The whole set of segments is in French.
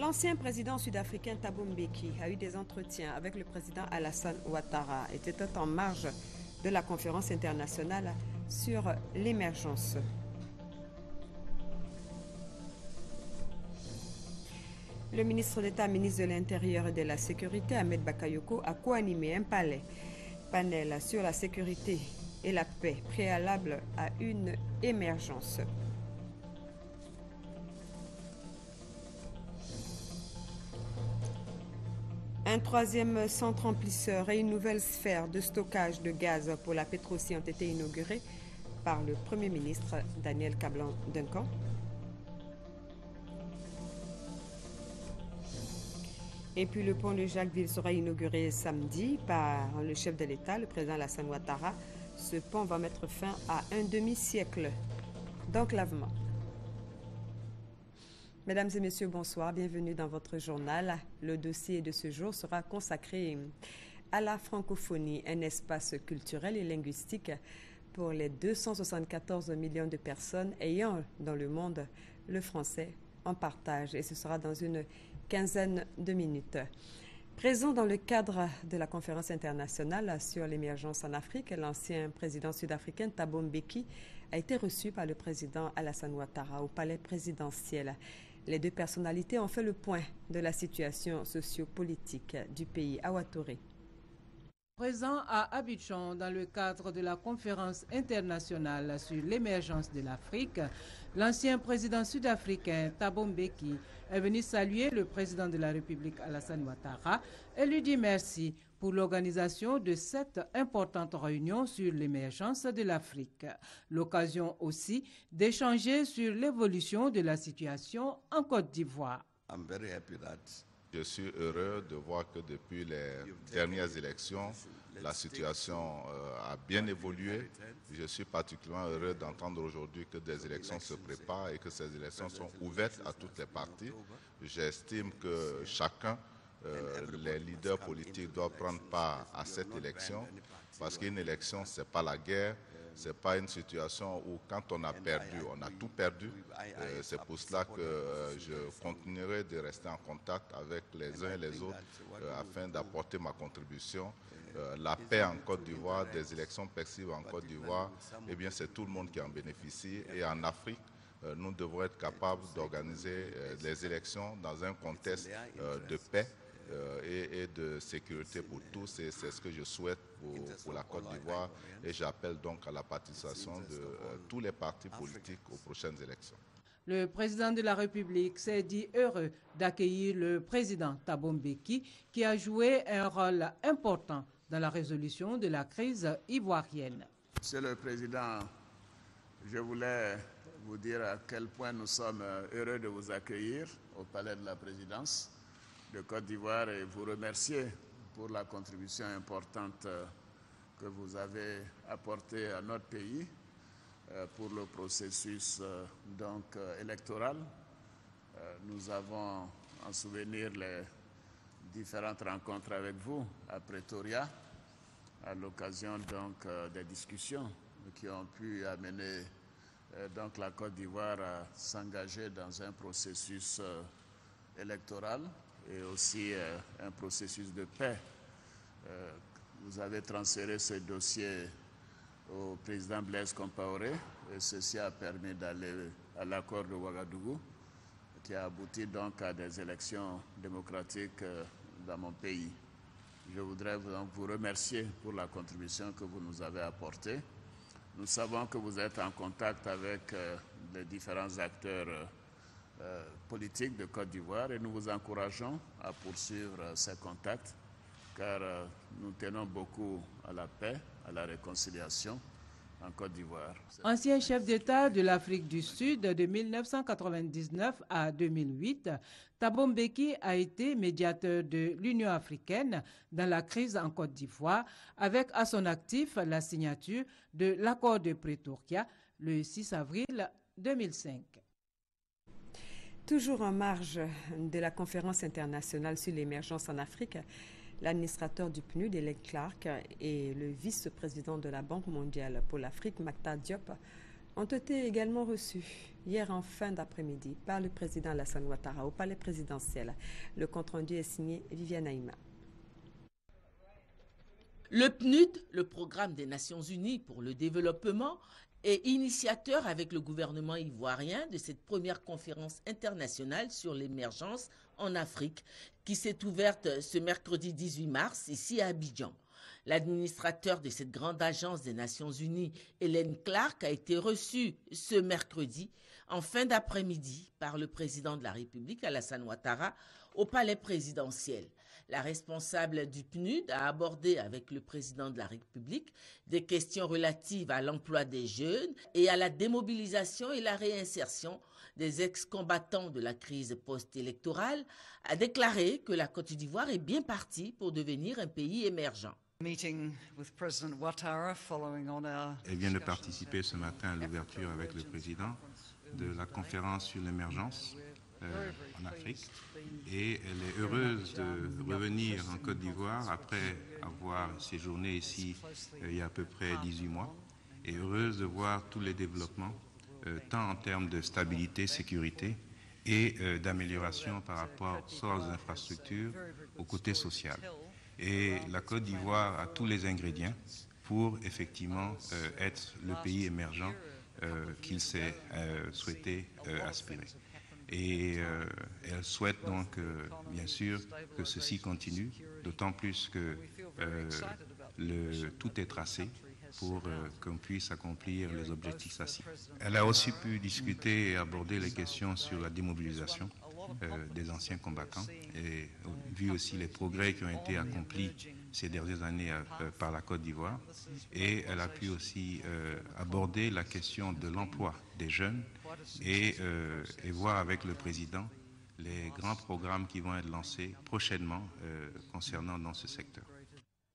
L'ancien président sud-africain Thabo Mbeki a eu des entretiens avec le président Alassane Ouattara. Était en marge de la conférence internationale sur l'émergence. Le ministre d'État, ministre de l'Intérieur et de la Sécurité, Ahmed Bakayoko, a co-animé un panel sur la sécurité et la paix préalable à une émergence. Un troisième centre remplisseur et une nouvelle sphère de stockage de gaz pour la Petroci ont été inaugurés par le Premier ministre Daniel Kablan-Duncan. Et puis le pont de Jacquesville sera inauguré samedi par le chef de l'État, le président Alassane Ouattara. Ce pont va mettre fin à un demi-siècle d'enclavement. Mesdames et messieurs, bonsoir. Bienvenue dans votre journal. Le dossier de ce jour sera consacré à la francophonie, un espace culturel et linguistique pour les 274 millions de personnes ayant dans le monde le français en partage. Et ce sera dans une quinzaine de minutes. Présent dans le cadre de la conférence internationale sur l'émergence en Afrique, l'ancien président sud-africain Thabo Mbeki a été reçu par le président Alassane Ouattara au palais présidentiel. Les deux personnalités ont fait le point de la situation sociopolitique du pays à Ouattoré. Présent à Abidjan dans le cadre de la conférence internationale sur l'émergence de l'Afrique, l'ancien président sud-africain Thabo Mbeki est venu saluer le président de la République Alassane Ouattara et lui dit merci pour l'organisation de cette importante réunion sur l'émergence de l'Afrique. L'occasion aussi d'échanger sur l'évolution de la situation en Côte d'Ivoire. Je suis heureux de voir que depuis les dernières élections, la situation a bien évolué. Je suis particulièrement heureux d'entendre aujourd'hui que des élections se préparent et que ces élections sont ouvertes à toutes les parties. J'estime que chacun, les leaders politiques, doivent prendre part à cette élection parce qu'une élection, ce n'est pas la guerre. Ce n'est pas une situation où quand on a perdu, on a tout perdu. C'est pour cela que je continuerai de rester en contact avec les uns et les autres afin d'apporter ma contribution. La paix en Côte d'Ivoire, des élections paisibles en Côte d'Ivoire, eh bien c'est tout le monde qui en bénéficie. Et en Afrique, nous devons être capables d'organiser les élections dans un contexte de paix et de sécurité pour tous, et c'est ce que je souhaite pour la Côte d'Ivoire, et j'appelle donc à la participation de tous les partis politiques aux prochaines élections. Le président de la République s'est dit heureux d'accueillir le président Thabo Mbeki qui a joué un rôle important dans la résolution de la crise ivoirienne. Monsieur le Président, je voulais vous dire à quel point nous sommes heureux de vous accueillir au Palais de la Présidence de Côte d'Ivoire et vous remercier pour la contribution importante que vous avez apportée à notre pays pour le processus électoral. Nous avons en souvenir les différentes rencontres avec vous à Pretoria à l'occasion des discussions qui ont pu amener la Côte d'Ivoire à s'engager dans un processus électoral et aussi un processus de paix. Vous avez transféré ce dossier au président Blaise Compaoré et ceci a permis d'aller à l'accord de Ouagadougou qui a abouti donc à des élections démocratiques dans mon pays. Je voudrais donc vous remercier pour la contribution que vous nous avez apportée. Nous savons que vous êtes en contact avec les différents acteurs politique de Côte d'Ivoire et nous vous encourageons à poursuivre ces contacts car nous tenons beaucoup à la paix, à la réconciliation en Côte d'Ivoire. Ancien chef d'État de l'Afrique du Sud de 1999 à 2008, Thabo Mbeki a été médiateur de l'Union africaine dans la crise en Côte d'Ivoire avec à son actif la signature de l'accord de Pretoria le 6 avril 2005. Toujours en marge de la conférence internationale sur l'émergence en Afrique, l'administrateur du PNUD, Hélène Clark, et le vice-président de la Banque mondiale pour l'Afrique, Mactar Diop, ont été également reçus hier en fin d'après-midi par le président Alassane Ouattara au palais présidentiel. Le compte-rendu est signé Viviane Aïma. Le PNUD, le Programme des Nations Unies pour le développement, est initiateur avec le gouvernement ivoirien de cette première conférence internationale sur l'émergence en Afrique qui s'est ouverte ce mercredi 18 mars ici à Abidjan. L'administrateur de cette grande agence des Nations Unies, Hélène Clark, a été reçue ce mercredi en fin d'après-midi par le président de la République, Alassane Ouattara, au palais présidentiel. La responsable du PNUD a abordé avec le président de la République des questions relatives à l'emploi des jeunes et à la démobilisation et la réinsertion des ex-combattants de la crise post-électorale, a déclaré que la Côte d'Ivoire est bien partie pour devenir un pays émergent. Elle vient de participer ce matin à l'ouverture avec le président de la conférence sur l'émergence en Afrique et elle est heureuse de revenir en Côte d'Ivoire après avoir séjourné ici il y a à peu près 18 mois et heureuse de voir tous les développements tant en termes de stabilité, sécurité et d'amélioration par rapport aux infrastructures au côté social. Et la Côte d'Ivoire a tous les ingrédients pour effectivement être le pays émergent qu'il s'est souhaité aspirer. Et elle souhaite donc, bien sûr, que ceci continue, d'autant plus que tout est tracé pour qu'on puisse accomplir les objectifs assis. Elle a aussi pu discuter et aborder les questions sur la démobilisation des anciens combattants et vu aussi les progrès qui ont été accomplis ces dernières années par la Côte d'Ivoire. Et elle a pu aussi aborder la question de l'emploi des jeunes et voir avec le président les grands programmes qui vont être lancés prochainement concernant dans ce secteur.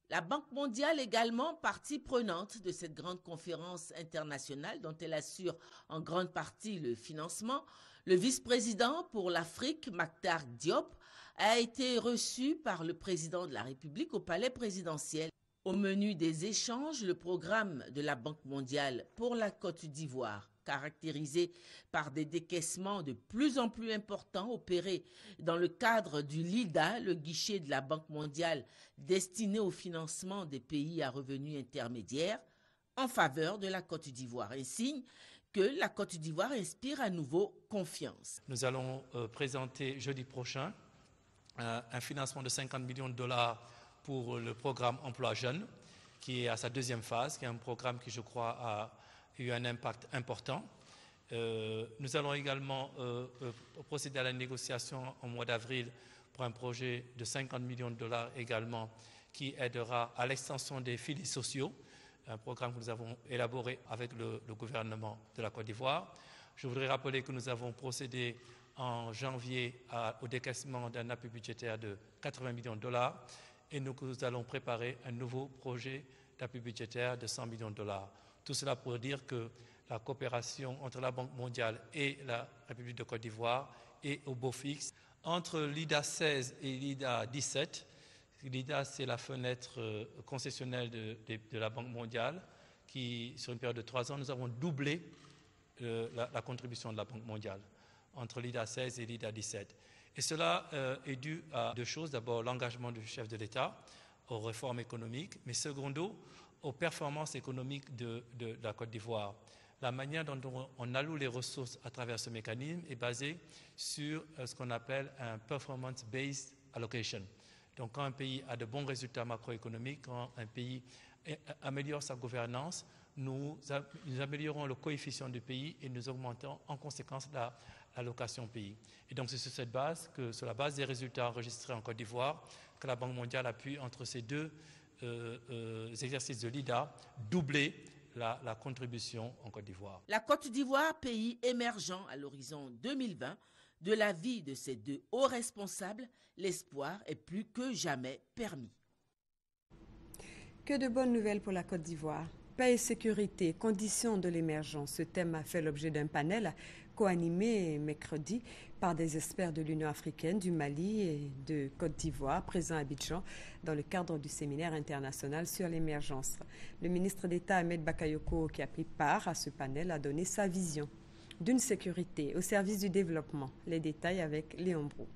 La Banque mondiale également partie prenante de cette grande conférence internationale dont elle assure en grande partie le financement. Le vice-président pour l'Afrique, Mactar Diop, a été reçu par le président de la République au palais présidentiel. Au menu des échanges, le programme de la Banque mondiale pour la Côte d'Ivoire, caractérisé par des décaissements de plus en plus importants opérés dans le cadre du LIDA, le guichet de la Banque mondiale destiné au financement des pays à revenus intermédiaires, en faveur de la Côte d'Ivoire. Un signe que la Côte d'Ivoire inspire à nouveau confiance. Nous allons présenter jeudi prochain un financement de 50 millions de dollars pour le programme Emploi Jeune, qui est à sa deuxième phase, qui est un programme qui, je crois, a eu un impact important. Nous allons également procéder à la négociation au mois d'avril pour un projet de 50 millions de dollars également, qui aidera à l'extension des filets sociaux, un programme que nous avons élaboré avec le gouvernement de la Côte d'Ivoire. Je voudrais rappeler que nous avons procédé en janvier au décaissement d'un appui budgétaire de 80 millions de dollars et nous allons préparer un nouveau projet d'appui budgétaire de 100 millions de dollars. Tout cela pour dire que la coopération entre la Banque mondiale et la République de Côte d'Ivoire est au beau fixe. Entre l'IDA 16 et l'IDA 17, l'IDA c'est la fenêtre concessionnelle de la Banque mondiale qui, sur une période de 3 ans, nous avons doublé la contribution de la Banque mondiale entre l'IDA 16 et l'IDA 17. Et cela est dû à deux choses. D'abord, l'engagement du chef de l'État aux réformes économiques, mais secondo, aux performances économiques de la Côte d'Ivoire. La manière dont on alloue les ressources à travers ce mécanisme est basée sur ce qu'on appelle un performance-based allocation. Donc quand un pays a de bons résultats macroéconomiques, quand un pays améliore sa gouvernance, nous améliorons le coefficient du pays et nous augmentons en conséquence l'allocation pays. Et donc c'est sur cette base, sur la base des résultats enregistrés en Côte d'Ivoire, que la Banque mondiale appuie entre ces deux exercices de l'IDA, doubler la contribution en Côte d'Ivoire. La Côte d'Ivoire, pays émergent à l'horizon 2020, de l'avis de ces deux hauts responsables, l'espoir est plus que jamais permis. Que de bonnes nouvelles pour la Côte d'Ivoire. Paix et sécurité, conditions de l'émergence. Ce thème a fait l'objet d'un panel co-animé mercredi par des experts de l'Union africaine, du Mali et de Côte d'Ivoire, présents à Abidjan, dans le cadre du séminaire international sur l'émergence. Le ministre d'État Ahmed Bakayoko, qui a pris part à ce panel, a donné sa vision d'une sécurité au service du développement. Les détails avec Léon Brou.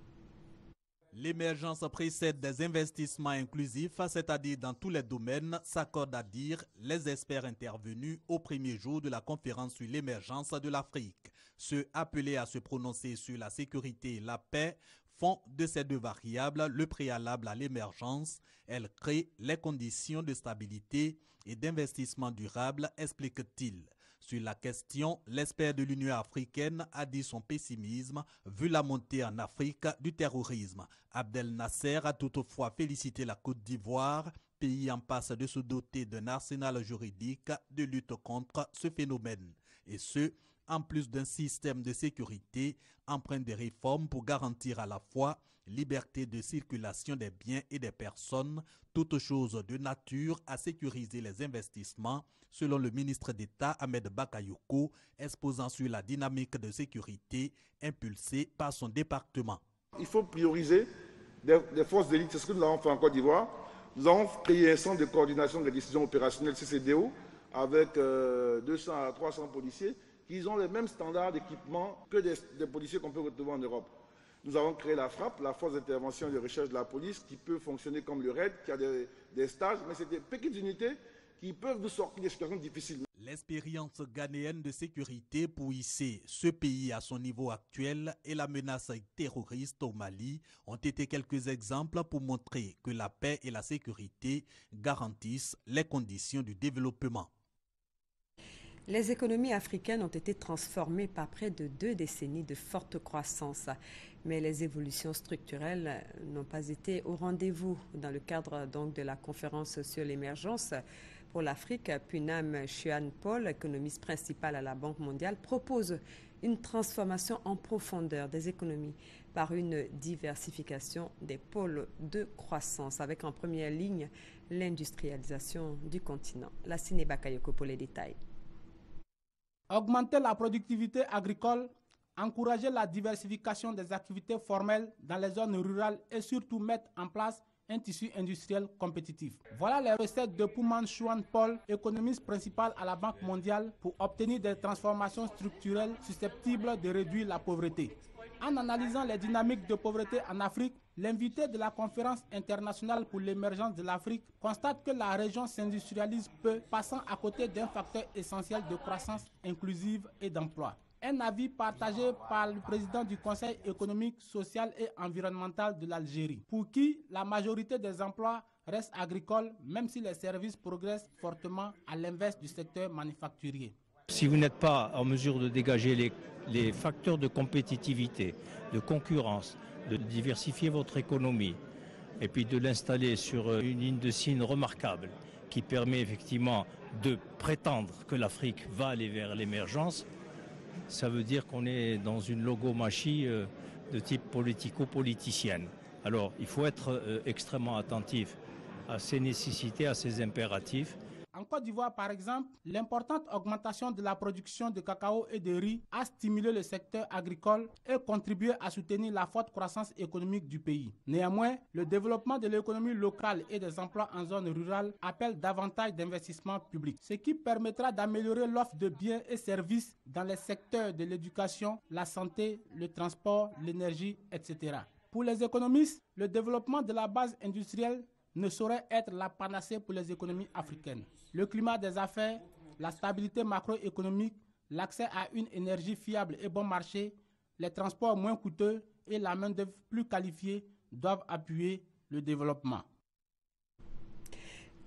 L'émergence précède des investissements inclusifs, c'est-à-dire dans tous les domaines, s'accordent à dire les experts intervenus au premier jour de la conférence sur l'émergence de l'Afrique. Ceux appelés à se prononcer sur la sécurité et la paix font de ces deux variables le préalable à l'émergence. Elles créent les conditions de stabilité et d'investissement durable, explique-t-il. Sur la question, l'expert de l'Union africaine a dit son pessimisme vu la montée en Afrique du terrorisme. Abdel Nasser a toutefois félicité la Côte d'Ivoire, pays en passe de se doter d'un arsenal juridique de lutte contre ce phénomène. Et ce, en plus d'un système de sécurité empreint de réformes pour garantir à la fois liberté de circulation des biens et des personnes, toute chose de nature à sécuriser les investissements, selon le ministre d'État Ahmed Bakayoko, exposant sur la dynamique de sécurité impulsée par son département. Il faut prioriser des forces d'élite, c'est ce que nous avons fait en Côte d'Ivoire. Nous avons créé un centre de coordination des décisions opérationnelles CCDO avec 200 à 300 policiers qui ont les mêmes standards d'équipement que des policiers qu'on peut retrouver en Europe. Nous avons créé la FRAP, la force d'intervention et de recherche de la police, qui peut fonctionner comme le RAID, qui a des stages, mais c'est des petites unités qui peuvent nous sortir des situations difficiles. L'expérience ghanéenne de sécurité pour hisser ce pays à son niveau actuel et la menace terroriste au Mali ont été quelques exemples pour montrer que la paix et la sécurité garantissent les conditions du développement. Les économies africaines ont été transformées par près de 2 décennies de forte croissance. Mais les évolutions structurelles n'ont pas été au rendez-vous. Dans le cadre donc de la conférence sur l'émergence pour l'Afrique, Punam Chuan Paul, économiste principal à la Banque mondiale, propose une transformation en profondeur des économies par une diversification des pôles de croissance, avec en première ligne l'industrialisation du continent. Lassine Bakayoko pour les détails. Augmenter la productivité agricole, encourager la diversification des activités formelles dans les zones rurales et surtout mettre en place un tissu industriel compétitif. Voilà les recettes de Punam Chuan Paul, économiste principal à la Banque mondiale, pour obtenir des transformations structurelles susceptibles de réduire la pauvreté. En analysant les dynamiques de pauvreté en Afrique, l'invité de la conférence internationale pour l'émergence de l'Afrique constate que la région s'industrialise peu, passant à côté d'un facteur essentiel de croissance inclusive et d'emploi. Un avis partagé par le président du Conseil économique, social et environnemental de l'Algérie, pour qui la majorité des emplois restent agricoles, même si les services progressent fortement à l'inverse du secteur manufacturier. Si vous n'êtes pas en mesure de dégager les facteurs de compétitivité, de concurrence, de diversifier votre économie et puis de l'installer sur une ligne de signe remarquable qui permet effectivement de prétendre que l'Afrique va aller vers l'émergence, ça veut dire qu'on est dans une logomachie de type politico-politicienne. Alors il faut être extrêmement attentif à ces nécessités, à ces impératifs. En Côte d'Ivoire, par exemple, l'importante augmentation de la production de cacao et de riz a stimulé le secteur agricole et contribué à soutenir la forte croissance économique du pays. Néanmoins, le développement de l'économie locale et des emplois en zone rurale appelle davantage d'investissements publics, ce qui permettra d'améliorer l'offre de biens et services dans les secteurs de l'éducation, la santé, le transport, l'énergie, etc. Pour les économistes, le développement de la base industrielle ne saurait être la panacée pour les économies africaines. Le climat des affaires, la stabilité macroéconomique, l'accès à une énergie fiable et bon marché, les transports moins coûteux et la main-d'œuvre plus qualifiée doivent appuyer le développement.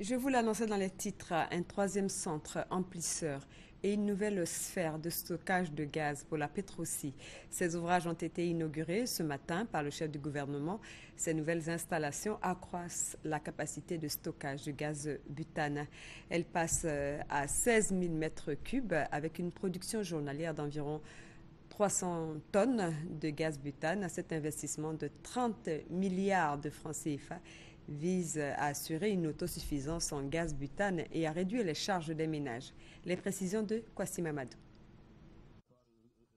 Je vous l'annonçais dans les titres, un troisième centre amplisseur et une nouvelle sphère de stockage de gaz pour la Petroci. Ces ouvrages ont été inaugurés ce matin par le chef du gouvernement. Ces nouvelles installations accroissent la capacité de stockage de gaz butane. Elles passent à 16 000 mètres cubes avec une production journalière d'environ 300 tonnes de gaz butane. Cet investissement de 30 milliards de francs CFA vise à assurer une autosuffisance en gaz butane et à réduire les charges des ménages. Les précisions de Kwasi Mamadou.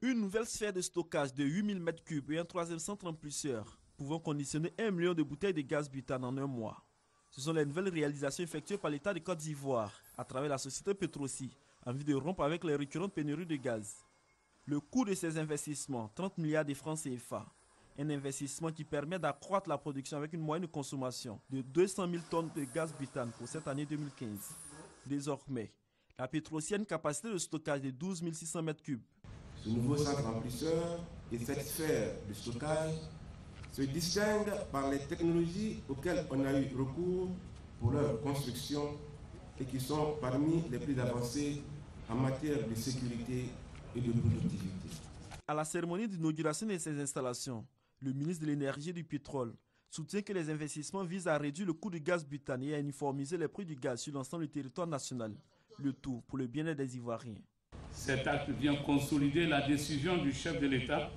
Une nouvelle sphère de stockage de 8000 m3 et un troisième centre amplisseur pouvant conditionner 1 million de bouteilles de gaz butane en un mois. Ce sont les nouvelles réalisations effectuées par l'État de Côte d'Ivoire à travers la société Petrosi en vue de rompre avec les récurrentes pénuries de gaz. Le coût de ces investissements, 30 milliards de francs CFA, un investissement qui permet d'accroître la production avec une moyenne de consommation de 200 000 tonnes de gaz butane pour cette année 2015. Désormais, la Petrosi a une capacité de stockage de 12 600 m3. Ce nouveau centre amplisseur et cette sphère de stockage se distinguent par les technologies auxquelles on a eu recours pour leur construction et qui sont parmi les plus avancées en matière de sécurité et de productivité. À la cérémonie d'inauguration de ces installations, le ministre de l'Énergie et du Pétrole soutient que les investissements visent à réduire le coût du gaz butane et à uniformiser les prix du gaz sur l'ensemble du territoire national, le tout pour le bien-être des Ivoiriens. Cet acte vient consolider la décision du chef de l'État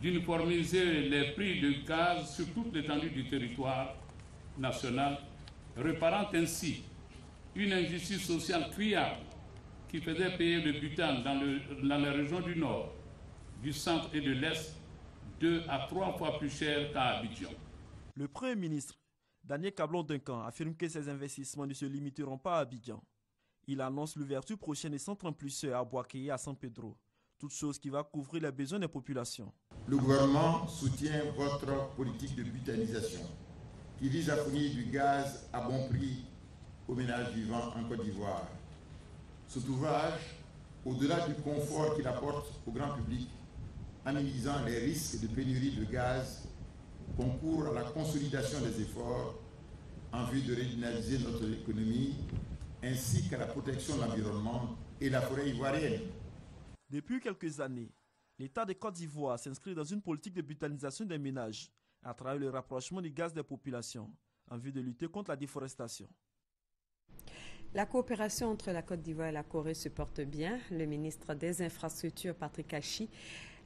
d'uniformiser les prix du gaz sur toute l'étendue du territoire national, réparant ainsi une injustice sociale criable qui faisait payer le butane dans les régions du Nord, du Centre et de l'Est 2 à 3 fois plus cher qu'à Abidjan. Le Premier ministre, Daniel Kablon-Duncan, affirme que ces investissements ne se limiteront pas à Abidjan. Il annonce l'ouverture prochaine des centres amplisseurs à Boaké et à San Pedro, toute chose qui va couvrir les besoins des populations. Le gouvernement soutient votre politique de butanisation qui vise à fournir du gaz à bon prix aux ménages vivant en Côte d'Ivoire. Cet ouvrage, au-delà du confort qu'il apporte au grand public, en minimisant les risques de pénurie de gaz, concourt à la consolidation des efforts en vue de redynamiser notre économie ainsi qu'à la protection de l'environnement et la forêt ivoirienne. Depuis quelques années, l'État de Côte d'Ivoire s'inscrit dans une politique de butanisation des ménages à travers le rapprochement du gaz des populations en vue de lutter contre la déforestation. La coopération entre la Côte d'Ivoire et la Corée se porte bien. Le ministre des Infrastructures, Patrick Achi,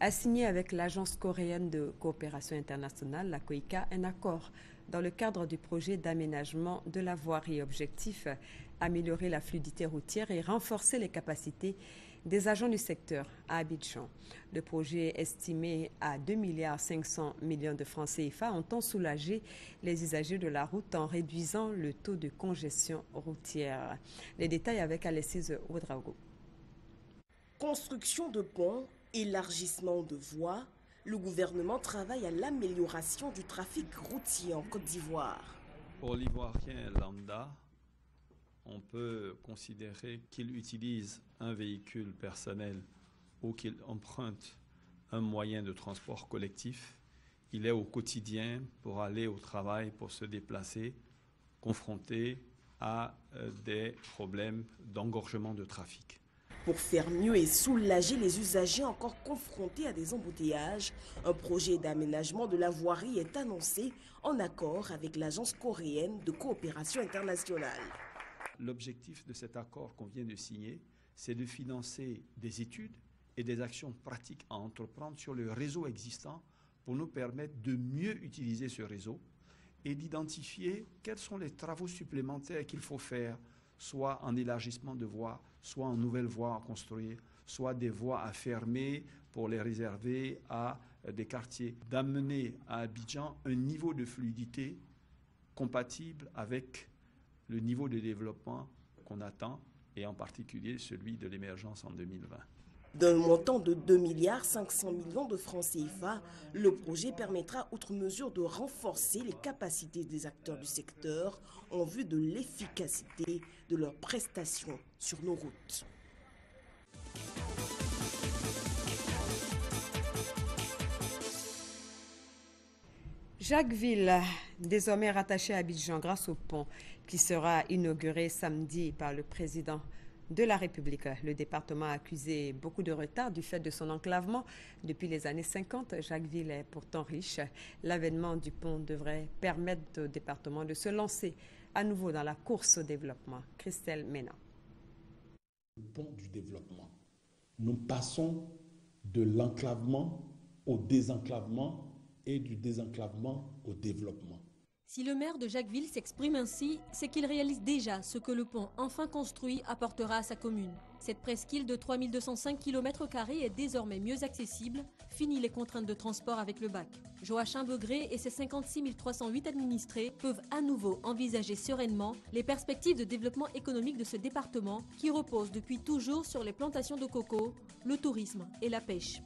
a signé avec l'Agence coréenne de coopération internationale, la COICA, un accord dans le cadre du projet d'aménagement de la voirie. Objectif, améliorer la fluidité routière et renforcer les capacités des agents du secteur à Abidjan. Le projet estimé à 2,5 milliards de francs CFA entend soulager les usagers de la route en réduisant le taux de congestion routière. Les détails avec Alexis Ouedraogo. Construction de ponts, élargissement de voies, le gouvernement travaille à l'amélioration du trafic routier en Côte d'Ivoire. Pour l'Ivoirien lambda, on peut considérer qu'il utilise un véhicule personnel ou qu'il emprunte un moyen de transport collectif. Il est au quotidien pour aller au travail, pour se déplacer, confronté à des problèmes d'engorgement de trafic. Pour faire mieux et soulager les usagers encore confrontés à des embouteillages, un projet d'aménagement de la voirie est annoncé en accord avec l'Agence coréenne de coopération internationale. L'objectif de cet accord qu'on vient de signer, c'est de financer des études et des actions pratiques à entreprendre sur le réseau existant pour nous permettre de mieux utiliser ce réseau et d'identifier quels sont les travaux supplémentaires qu'il faut faire, soit en élargissement de voies, soit en nouvelles voies à construire, soit des voies à fermer pour les réserver à des quartiers, d'amener à Abidjan un niveau de fluidité compatible avec le niveau de développement qu'on attend, et en particulier celui de l'émergence en 2020. D'un montant de 2,5 milliards de francs CFA, le projet permettra, outre mesure, de renforcer les capacités des acteurs du secteur en vue de l'efficacité de leurs prestations sur nos routes. Jacquesville, désormais rattaché à Abidjan grâce au pont qui sera inauguré samedi par le président de la République. Le département a accusé beaucoup de retard du fait de son enclavement depuis les années 50. Jacquesville est pourtant riche. L'avènement du pont devrait permettre au département de se lancer à nouveau dans la course au développement. Christelle Mena. Le pont du développement. Nous passons de l'enclavement au désenclavement et du désenclavement au développement. Si le maire de Jacquesville s'exprime ainsi, c'est qu'il réalise déjà ce que le pont enfin construit apportera à sa commune. Cette presqu'île de 3205 km² est désormais mieux accessible, fini les contraintes de transport avec le bac. Joachim Begré et ses 56 308 administrés peuvent à nouveau envisager sereinement les perspectives de développement économique de ce département qui repose depuis toujours sur les plantations de coco, le tourisme et la pêche.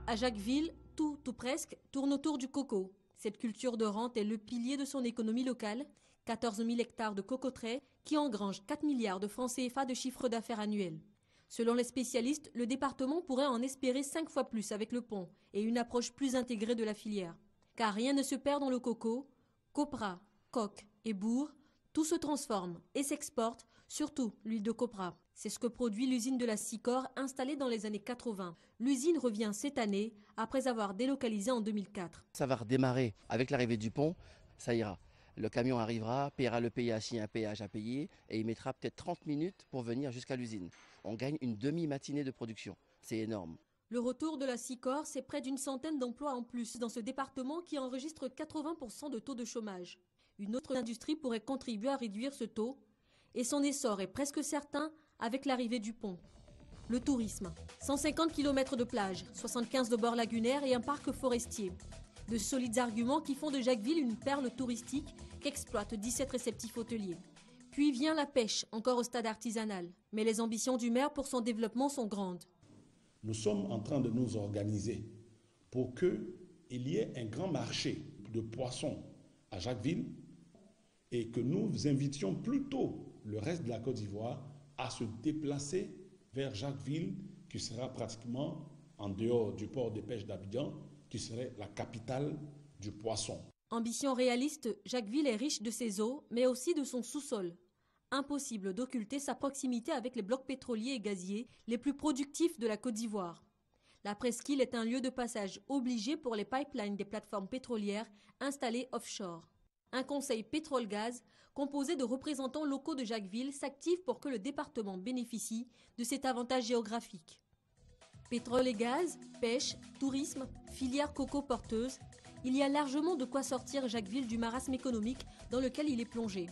À Jacquesville, tout ou presque tourne autour du coco. Cette culture de rente est le pilier de son économie locale, 14 000 hectares de cocoteraies qui engrangent 4 milliards de francs CFA de chiffre d'affaires annuel. Selon les spécialistes, le département pourrait en espérer 5 fois plus avec le pont et une approche plus intégrée de la filière. Car rien ne se perd dans le coco, copra, coque et bourre, tout se transforme et s'exporte, surtout l'huile de copra. C'est ce que produit l'usine de la Sicor installée dans les années 80. L'usine revient cette année après avoir délocalisé en 2004. Ça va redémarrer avec l'arrivée du pont, ça ira. Le camion arrivera, paiera le péage s'il y a un péage à payer et il mettra peut-être 30 minutes pour venir jusqu'à l'usine. On gagne une demi-matinée de production. C'est énorme. Le retour de la Sicor, c'est près d'une centaine d'emplois en plus dans ce département qui enregistre 80% de taux de chômage. Une autre industrie pourrait contribuer à réduire ce taux et son essor est presque certain avec l'arrivée du pont. Le tourisme. 150 km de plage, 75 de bords lagunaires et un parc forestier. De solides arguments qui font de Jacquesville une perle touristique qu'exploitent 17 réceptifs hôteliers. Puis vient la pêche, encore au stade artisanal. Mais les ambitions du maire pour son développement sont grandes. Nous sommes en train de nous organiser pour qu'il y ait un grand marché de poissons à Jacquesville et que nous invitions plutôt le reste de la Côte d'Ivoire à se déplacer vers Jacquesville, qui sera pratiquement en dehors du port de pêche d'Abidjan, qui serait la capitale du poisson. Ambition réaliste, Jacquesville est riche de ses eaux, mais aussi de son sous-sol. Impossible d'occulter sa proximité avec les blocs pétroliers et gaziers les plus productifs de la Côte d'Ivoire. La presqu'île est un lieu de passage obligé pour les pipelines des plateformes pétrolières installées offshore. Un conseil pétrole-gaz composé de représentants locaux de Jacquesville s'active pour que le département bénéficie de cet avantage géographique. Pétrole et gaz, pêche, tourisme, filière coco porteuse, il y a largement de quoi sortir Jacquesville du marasme économique dans lequel il est plongé.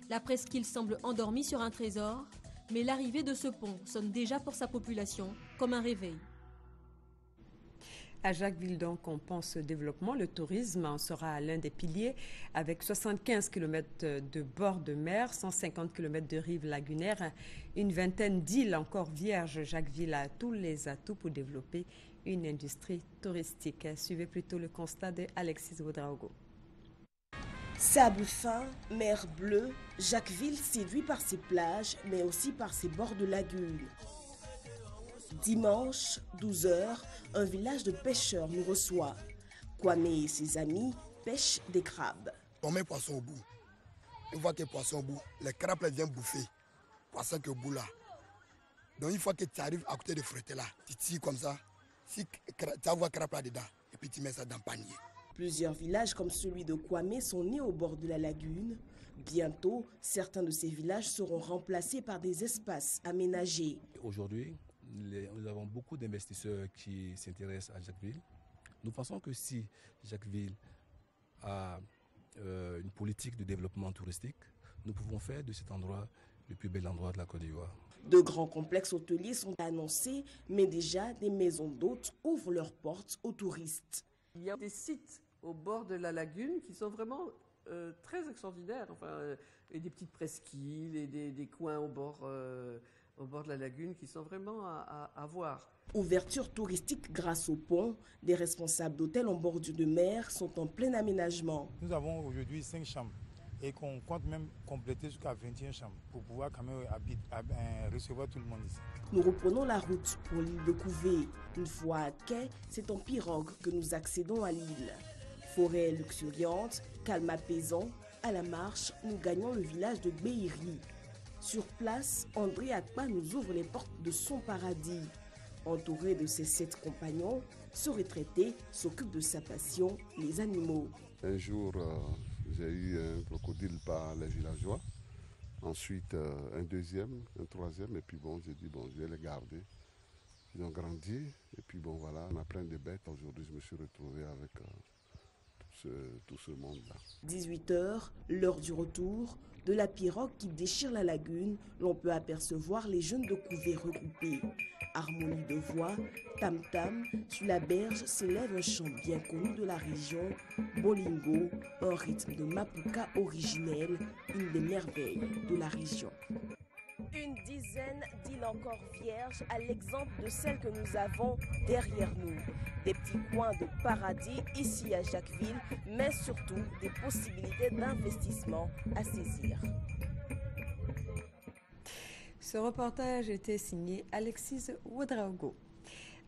La presqu'île semble endormie sur un trésor, mais l'arrivée de ce pont sonne déjà pour sa population comme un réveil. À Jacquesville, donc, on pense développement. Le tourisme en sera l'un des piliers avec 75 km de bord de mer, 150 km de rive lagunaire, une vingtaine d'îles encore vierges. Jacquesville a tous les atouts pour développer une industrie touristique. Suivez plutôt le constat de Alexis Ouedraogo. Sable fin, mer bleue, Jacquesville séduit par ses plages, mais aussi par ses bords de lagunes. Dimanche, 12h, un village de pêcheurs nous reçoit. Kwame et ses amis pêchent des crabes. On met poisson au bout. Une fois que le poisson au bout, les crabes viennent bouffer. Poisson qui est au bout là. Donc une fois que tu arrives à côté de frotter là, tu tires comme ça. Si tu vois crabe là dedans, et puis tu mets ça dans le panier. Plusieurs villages comme celui de Kwame sont nés au bord de la lagune. Bientôt, certains de ces villages seront remplacés par des espaces aménagés. Aujourd'hui, nous avons beaucoup d'investisseurs qui s'intéressent à Jacquesville. Nous pensons que si Jacquesville a une politique de développement touristique, nous pouvons faire de cet endroit le plus bel endroit de la Côte d'Ivoire. De grands complexes hôteliers sont annoncés, mais déjà des maisons d'hôtes ouvrent leurs portes aux touristes. Il y a des sites au bord de la lagune qui sont vraiment très extraordinaires. Enfin, et des petites presqu'îles et des coins au bord de la lagune qui sont vraiment à voir. Ouverture touristique grâce au pont, des responsables d'hôtels en bordure de mer sont en plein aménagement. Nous avons aujourd'hui 5 chambres et qu'on compte même compléter jusqu'à 21 chambres pour pouvoir quand même recevoir tout le monde ici. Nous reprenons la route pour l'île de Couvé. Une fois à quai, c'est en pirogue que nous accédons à l'île. Forêt luxuriante, calme apaisant, à la marche, nous gagnons le village de Béiri. Sur place, André Akpa nous ouvre les portes de son paradis. Entouré de ses 7 compagnons, ce retraité s'occupe de sa passion, les animaux. Un jour, j'ai eu un crocodile par les villageois. Ensuite, un deuxième, un troisième. Et puis bon, j'ai dit, bon, je vais les garder. Ils ont grandi. Et puis bon, voilà, on a plein de bêtes. Aujourd'hui, je me suis retrouvé avec tout ce monde-là. 18h, l'heure du retour. De la pirogue qui déchire la lagune, l'on peut apercevoir les jeunes de couvée regroupés. Harmonie de voix, tam-tam, sur la berge s'élève un chant bien connu de la région, Bolingo, un rythme de mapuka originel, une des merveilles de la région. Une dizaine d'îles encore vierges à l'exemple de celles que nous avons derrière nous. Des petits coins de paradis ici à Jacquesville, mais surtout des possibilités d'investissement à saisir. Ce reportage était signé Alexis Ouedraogo.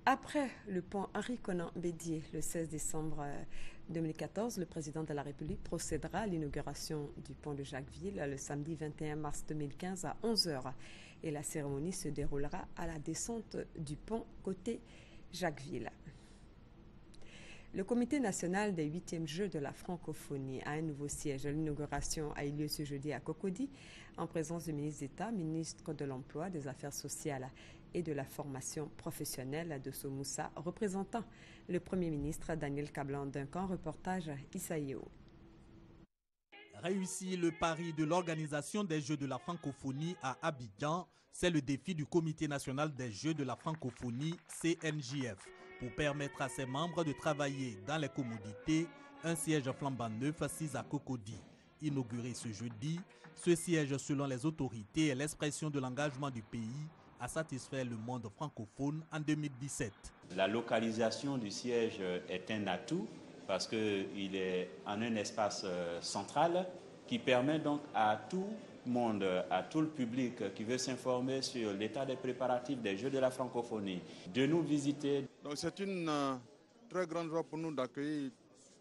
Après le pont Henri-Konan Bédié, le 16 décembre 2014, le président de la République procédera à l'inauguration du pont de Jacquesville le samedi 21 mars 2015 à 11h. Et la cérémonie se déroulera à la descente du pont côté Jacquesville. Le Comité national des 8e Jeux de la francophonie a un nouveau siège. L'inauguration a eu lieu ce jeudi à Cocody, en présence du ministre d'État, ministre de l'Emploi, des Affaires sociales et de la formation professionnelle de Somoussa, représentant le Premier ministre Daniel Kablan-Duncan. Reportage Issaïo. Réussir le pari de l'organisation des Jeux de la francophonie à Abidjan, c'est le défi du Comité national des Jeux de la francophonie, CNJF. Pour permettre à ses membres de travailler dans les commodités, un siège flambant neuf assis à Cocody. Inauguré ce jeudi, ce siège, selon les autorités, est l'expression de l'engagement du pays à satisfaire le monde francophone en 2017. La localisation du siège est un atout parce qu'il est en un espace central qui permet donc à tout monde, à tout le public qui veut s'informer sur l'état des préparatifs des Jeux de la francophonie, de nous visiter. Donc c'est une très grande joie pour nous d'accueillir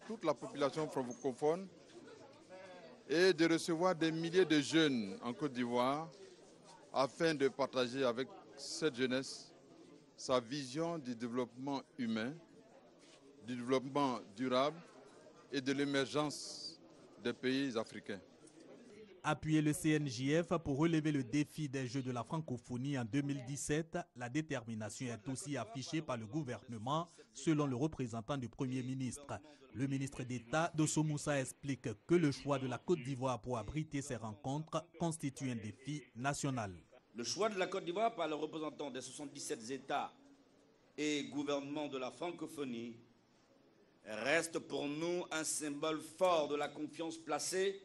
toute la population francophone et de recevoir des milliers de jeunes en Côte d'Ivoire afin de partager avec cette jeunesse sa vision du développement humain, du développement durable et de l'émergence des pays africains. Appuyer le CNJF pour relever le défi des Jeux de la francophonie en 2017, la détermination est aussi affichée par le gouvernement, selon le représentant du Premier ministre. Le ministre d'État Dosso Moussa explique que le choix de la Côte d'Ivoire pour abriter ces rencontres constitue un défi national. Le choix de la Côte d'Ivoire par le représentant des 77 États et gouvernements de la francophonie reste pour nous un symbole fort de la confiance placée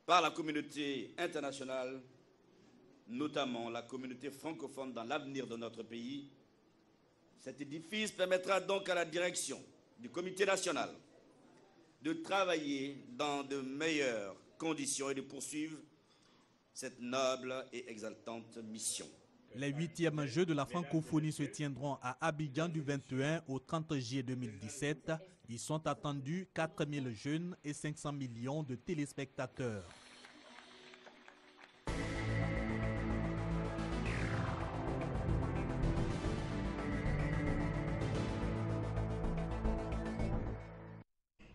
par la communauté internationale, notamment la communauté francophone dans l'avenir de notre pays. Cet édifice permettra donc à la direction du comité national de travailler dans de meilleures conditions et de poursuivre cette noble et exaltante mission. Les 8e Jeux de la francophonie se tiendront à Abidjan du 21 au 30 juillet 2017. Ils sont attendus 4000 jeunes et 500 millions de téléspectateurs.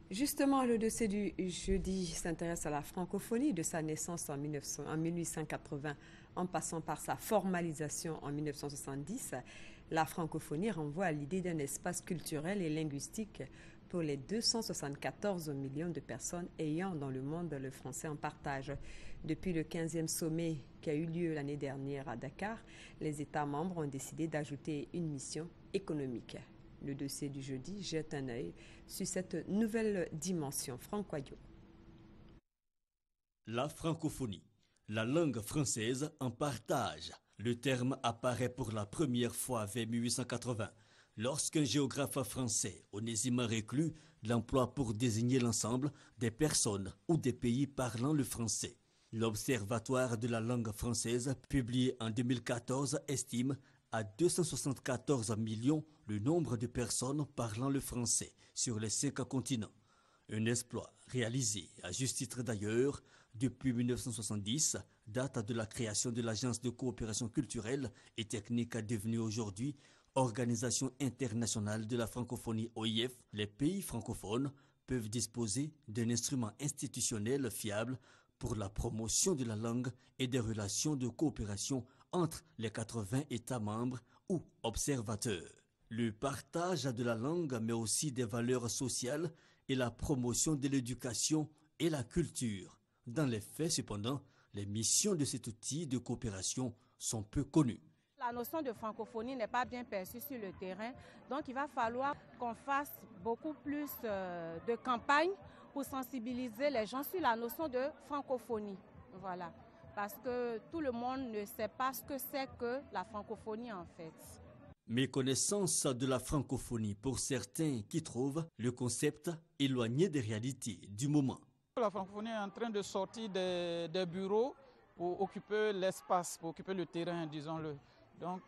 Justement, le dossier du jeudi s'intéresse à la francophonie, de sa naissance en 1880 en passant par sa formalisation en 1970. La francophonie renvoie à l'idée d'un espace culturel et linguistique pour les 274 millions de personnes ayant dans le monde le français en partage. Depuis le 15e sommet qui a eu lieu l'année dernière à Dakar, les États membres ont décidé d'ajouter une mission économique. Le dossier du jeudi jette un œil sur cette nouvelle dimension. Franck Wayo. La francophonie, la langue française en partage. Le terme apparaît pour la première fois vers 1880, lorsqu'un géographe français, Onésime Reclus, l'emploie pour désigner l'ensemble des personnes ou des pays parlant le français. L'Observatoire de la langue française, publié en 2014, estime à 274 millions le nombre de personnes parlant le français sur les 5 continents. Un exploit réalisé, à juste titre d'ailleurs, depuis 1970, date de la création de l'Agence de coopération culturelle et technique devenue aujourd'hui Organisation internationale de la francophonie OIF. Les pays francophones peuvent disposer d'un instrument institutionnel fiable pour la promotion de la langue et des relations de coopération entre les 80 États membres ou observateurs. Le partage de la langue, mais aussi des valeurs sociales, et la promotion de l'éducation et la culture. Dans les faits, cependant, les missions de cet outil de coopération sont peu connues. La notion de francophonie n'est pas bien perçue sur le terrain, donc il va falloir qu'on fasse beaucoup plus de campagnes pour sensibiliser les gens sur la notion de francophonie. Voilà, parce que tout le monde ne sait pas ce que c'est que la francophonie en fait. Méconnaissance de la francophonie pour certains qui trouvent le concept éloigné des réalités du moment. La francophonie est en train de sortir des bureaux pour occuper l'espace, pour occuper le terrain, disons-le. Donc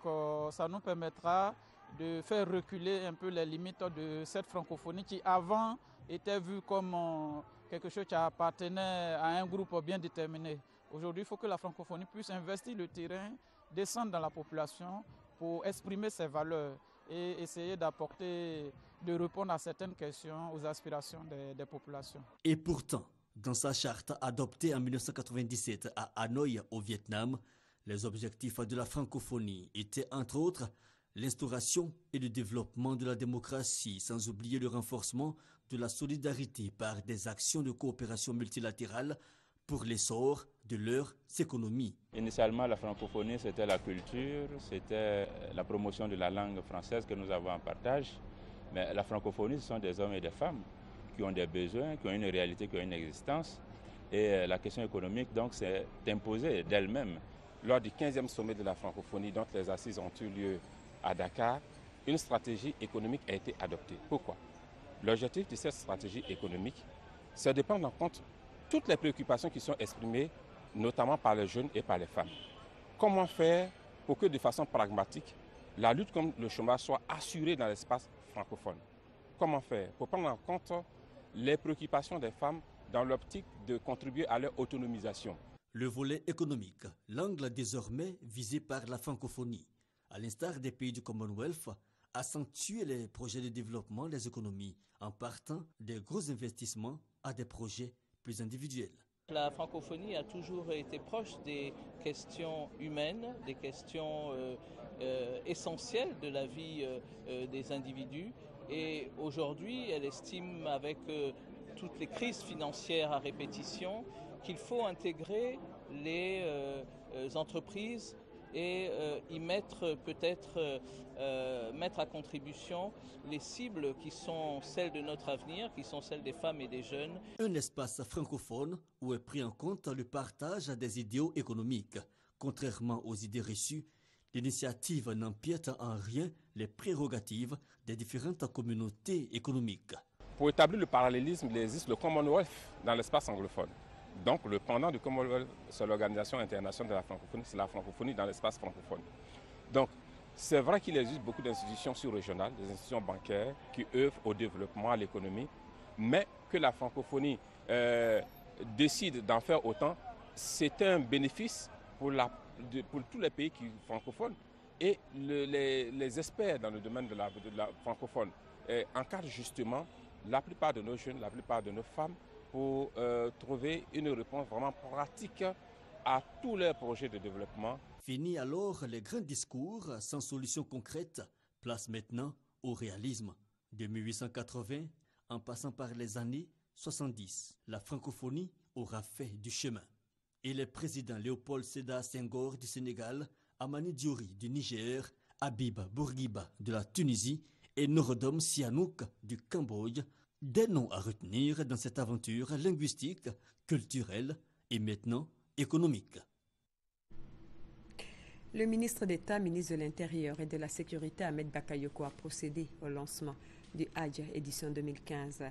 ça nous permettra de faire reculer un peu les limites de cette francophonie qui avant était vue comme quelque chose qui appartenait à un groupe bien déterminé. Aujourd'hui, il faut que la francophonie puisse investir le terrain, descendre dans la population pour exprimer ses valeurs et essayer d'apporter, de répondre à certaines questions, aux aspirations des populations. Et pourtant, dans sa charte adoptée en 1997 à Hanoï au Vietnam, les objectifs de la francophonie étaient entre autres l'instauration et le développement de la démocratie, sans oublier le renforcement de la solidarité par des actions de coopération multilatérale pour l'essor de leurs économies. Initialement, la francophonie, c'était la culture, c'était la promotion de la langue française que nous avons en partage. Mais la francophonie, ce sont des hommes et des femmes qui ont des besoins, qui ont une réalité, qui ont une existence. Et la question économique, donc, s'est imposée d'elle-même. Lors du 15e sommet de la francophonie, dont les assises ont eu lieu à Dakar, une stratégie économique a été adoptée. Pourquoi? L'objectif de cette stratégie économique, c'est de prendre en compte toutes les préoccupations qui sont exprimées, notamment par les jeunes et par les femmes. Comment faire pour que de façon pragmatique, la lutte contre le chômage soit assurée dans l'espace francophone? Comment faire pour prendre en compte les préoccupations des femmes dans l'optique de contribuer à leur autonomisation? Le volet économique, l'angle désormais visé par la francophonie, à l'instar des pays du Commonwealth, accentuer les projets de développement des économies en partant des gros investissements à des projets plus individuels. La francophonie a toujours été proche des questions humaines, des questions essentielles de la vie des individus. Et aujourd'hui, elle estime avec toutes les crises financières à répétition qu'il faut intégrer les entreprises et y mettre peut-être mettre à contribution les cibles qui sont celles de notre avenir, qui sont celles des femmes et des jeunes. Un espace francophone où est pris en compte le partage des idéaux économiques. Contrairement aux idées reçues, l'initiative n'empiète en rien les prérogatives des différentes communautés économiques. Pour établir le parallélisme, il existe le Commonwealth dans l'espace anglophone. Donc le pendant du Commonwealth, c'est l'Organisation internationale de la francophonie, c'est la francophonie dans l'espace francophone. Donc c'est vrai qu'il existe beaucoup d'institutions sous-régionales, des institutions bancaires qui œuvrent au développement, à l'économie, mais que la francophonie décide d'en faire autant, c'est un bénéfice pour tous les pays francophones. Et les experts dans le domaine de la francophone encadrent justement la plupart de nos jeunes, la plupart de nos femmes, pour trouver une réponse vraiment pratique à tous leurs projets de développement. Fini alors les grands discours sans solution concrète, place maintenant au réalisme. De 1880, en passant par les années 70, la francophonie aura fait du chemin. Et les présidents Léopold Sédar Senghor du Sénégal, Amani Diori du Niger, Habib Bourguiba de la Tunisie et Norodom Sihanouk du Cambodge, des noms à retenir dans cette aventure linguistique, culturelle et maintenant économique. Le ministre d'État, ministre de l'Intérieur et de la Sécurité, Ahmed Bakayoko, a procédé au lancement du Hajj édition 2015.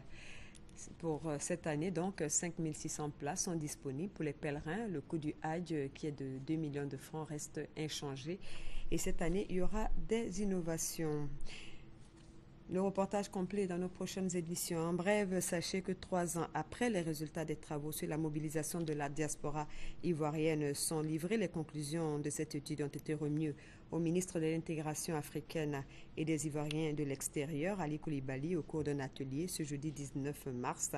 Pour cette année, donc, 5 600 places sont disponibles pour les pèlerins. Le coût du Hajj, qui est de 2 millions de francs, reste inchangé. Et cette année, il y aura des innovations. Le reportage complet dans nos prochaines éditions. En bref, sachez que 3 ans après les résultats des travaux sur la mobilisation de la diaspora ivoirienne sont livrées, les conclusions de cette étude ont été remises au ministre de l'Intégration africaine et des Ivoiriens de l'extérieur, Ali Koulibaly, au cours d'un atelier ce jeudi 19 mars.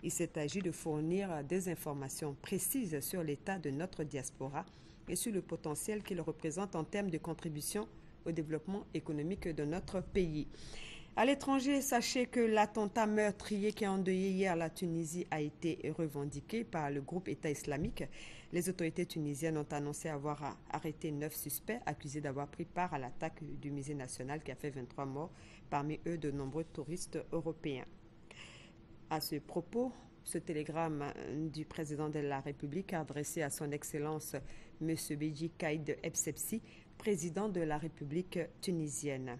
Il s'est agi de fournir des informations précises sur l'état de notre diaspora et sur le potentiel qu'il représente en termes de contribution au développement économique de notre pays. À l'étranger, sachez que l'attentat meurtrier qui a endeuillé hier la Tunisie a été revendiqué par le groupe État islamique. Les autorités tunisiennes ont annoncé avoir arrêté 9 suspects accusés d'avoir pris part à l'attaque du musée national qui a fait 23 morts, parmi eux de nombreux touristes européens. À ce propos, ce télégramme du président de la République adressé à son Excellence M. Beji Caïd Essebsi, président de la République tunisienne.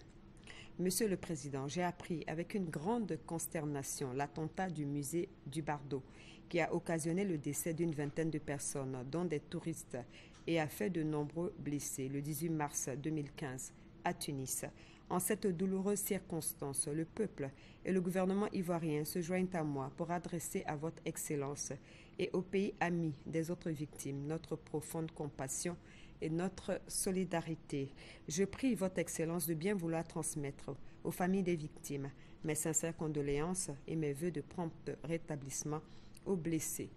Monsieur le Président, j'ai appris avec une grande consternation l'attentat du musée du Bardo qui a occasionné le décès d'une vingtaine de personnes, dont des touristes, et a fait de nombreux blessés le 18 mars 2015 à Tunis. En cette douloureuse circonstance, le peuple et le gouvernement ivoirien se joignent à moi pour adresser à votre Excellence et aux pays amis des autres victimes notre profonde compassion et notre solidarité. Je prie votre Excellence de bien vouloir transmettre aux familles des victimes mes sincères condoléances et mes vœux de prompt rétablissement aux blessés.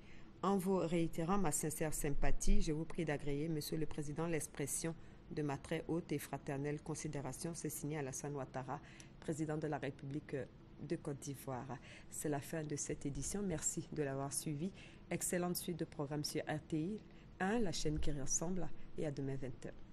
En vous réitérant ma sincère sympathie, je vous prie d'agréer, Monsieur le Président, l'expression de ma très haute et fraternelle considération. C'est signé Alassane Ouattara, président de la République de Côte d'Ivoire. C'est la fin de cette édition. Merci de l'avoir suivi. Excellente suite de programmes sur RTI 1, la chaîne qui ressemble, et à demain 20h.